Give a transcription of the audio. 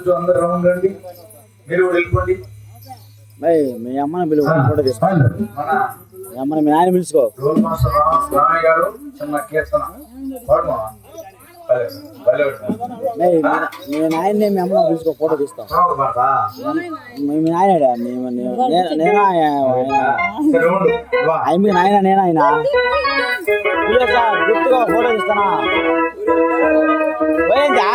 కొంచెం అందరు రౌండ్ రండి, మీరు కూడా వెళ్ళిపోండి. మీ అమ్మని పిలువ ఫోటో తీసుకో. మన మీ అమ్మని మీ నాయన పిలుచుకో. రోల్ మాస్టర్ రామయ్య గారు చిన్న కీర్తన పాడమా. మీ నాయన్ని మీ అమ్మని పిలుచుకో, ఫోటో తీస్తాం. మీ నాయనడా? నేనా మీ నాయన? నేనా ఆయన గుర్తుగా ఫోటో తీస్తానా? పోయిందా?